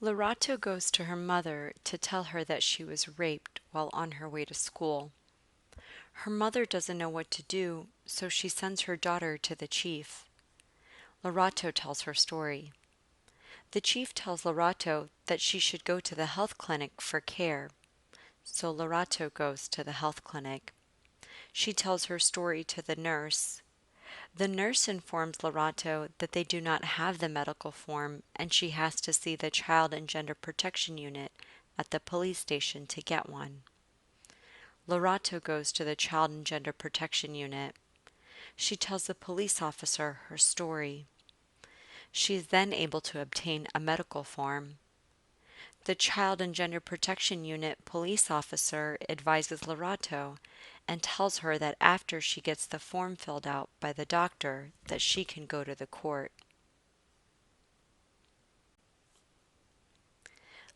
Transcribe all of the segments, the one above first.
Lerato goes to her mother to tell her that she was raped while on her way to school. Her mother doesn't know what to do, so she sends her daughter to the chief. Lerato tells her story. The chief tells Lerato that she should go to the health clinic for care, so Lerato goes to the health clinic. She tells her story to the nurse. The nurse informs Lerato that they do not have the medical form and she has to see the Child and Gender Protection Unit at the police station to get one. Lerato goes to the Child and Gender Protection Unit. She tells the police officer her story. She is then able to obtain a medical form. The Child and Gender Protection Unit police officer advises Lerato and tells her that after she gets the form filled out by the doctor that she can go to the court.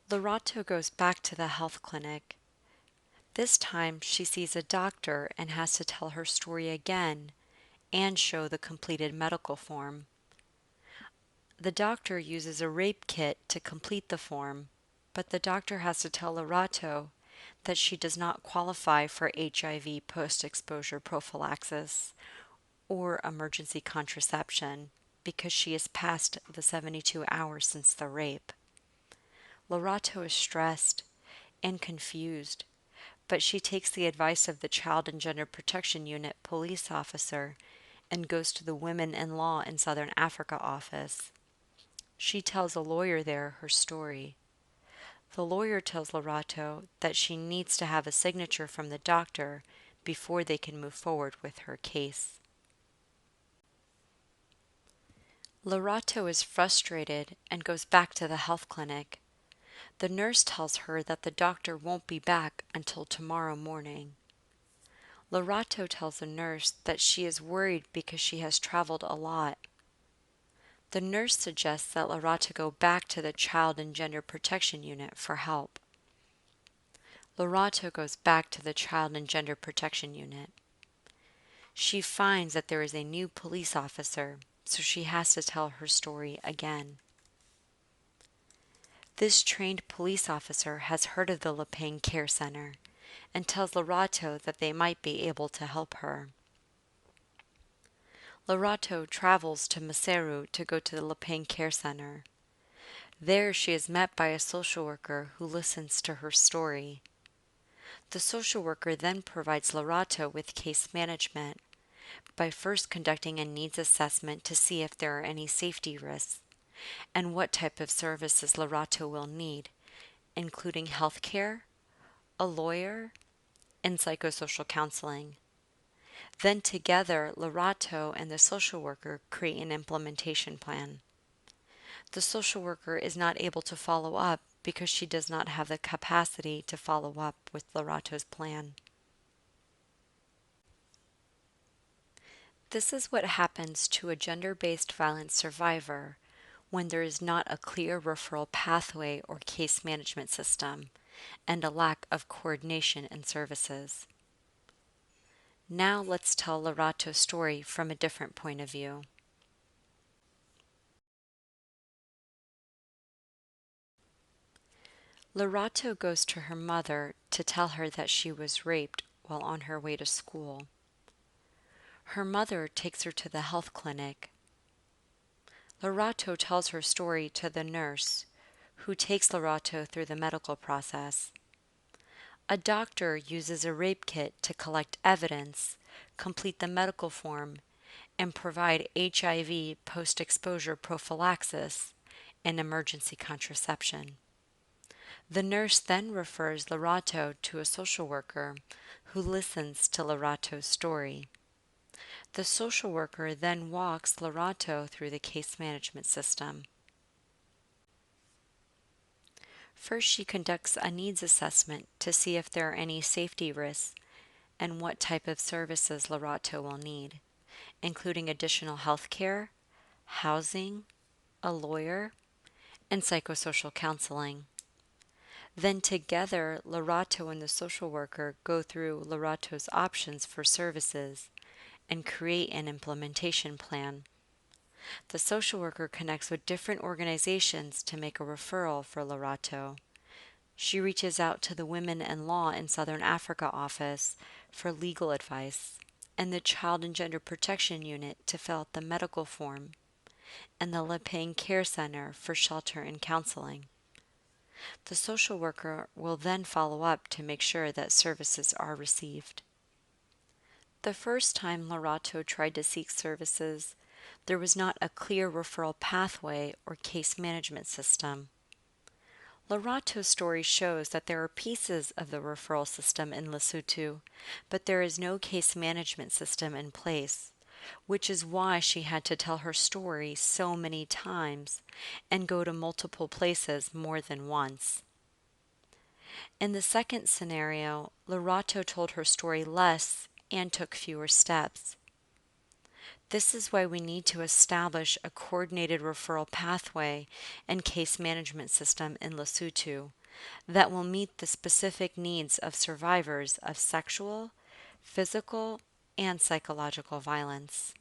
Lerato goes back to the health clinic. This time she sees a doctor and has to tell her story again and show the completed medical form. The doctor uses a rape kit to complete the form, but the doctor has to tell Lerato that she does not qualify for HIV post-exposure prophylaxis or emergency contraception because she is past the 72 hours since the rape. Lerato is stressed and confused, but she takes the advice of the Child and Gender Protection Unit police officer and goes to the Women in Law in Southern Africa office. She tells a lawyer there her story. The lawyer tells Lerato that she needs to have a signature from the doctor before they can move forward with her case. Lerato is frustrated and goes back to the health clinic. The nurse tells her that the doctor won't be back until tomorrow morning. Lerato tells the nurse that she is worried because she has traveled a lot. The nurse suggests that Lerato go back to the Child and Gender Protection Unit for help. Lerato goes back to the Child and Gender Protection Unit. She finds that there is a new police officer, so she has to tell her story again. This trained police officer has heard of the Lapang Care Center and tells Lerato that they might be able to help her. Lerato travels to Maseru to go to the Lapang Care Center. There she is met by a social worker who listens to her story. The social worker then provides Lerato with case management by first conducting a needs assessment to see if there are any safety risks and what type of services Lerato will need, including health care, a lawyer, and psychosocial counseling. Then together, Lerato and the social worker create an implementation plan. The social worker is not able to follow up because she does not have the capacity to follow up with Lerato's plan. This is what happens to a gender-based violence survivor when there is not a clear referral pathway or case management system and a lack of coordination in services. Now let's tell Lerato's story from a different point of view. Lerato goes to her mother to tell her that she was raped while on her way to school. Her mother takes her to the health clinic. Lerato tells her story to the nurse, who takes Lerato through the medical process. A doctor uses a rape kit to collect evidence, complete the medical form, and provide HIV post-exposure prophylaxis and emergency contraception. The nurse then refers Lerato to a social worker who listens to Lerato's story. The social worker then walks Lerato through the case management system. First, she conducts a needs assessment to see if there are any safety risks and what type of services Lerato will need, including additional health care, housing, a lawyer, and psychosocial counseling. Then together, Lerato and the social worker go through Lerato's options for services and create an implementation plan. The social worker connects with different organizations to make a referral for Lerato. She reaches out to the Women and Law in Southern Africa office for legal advice, and the Child and Gender Protection Unit to fill out the medical form, and the Lepeng Care Center for shelter and counseling. The social worker will then follow up to make sure that services are received. The first time Lerato tried to seek services, there was not a clear referral pathway or case management system. Lerato's story shows that there are pieces of the referral system in Lesotho, but there is no case management system in place, which is why she had to tell her story so many times and go to multiple places more than once. In the second scenario, Lerato told her story less and took fewer steps. This is why we need to establish a coordinated referral pathway and case management system in Lesotho that will meet the specific needs of survivors of sexual, physical, and psychological violence.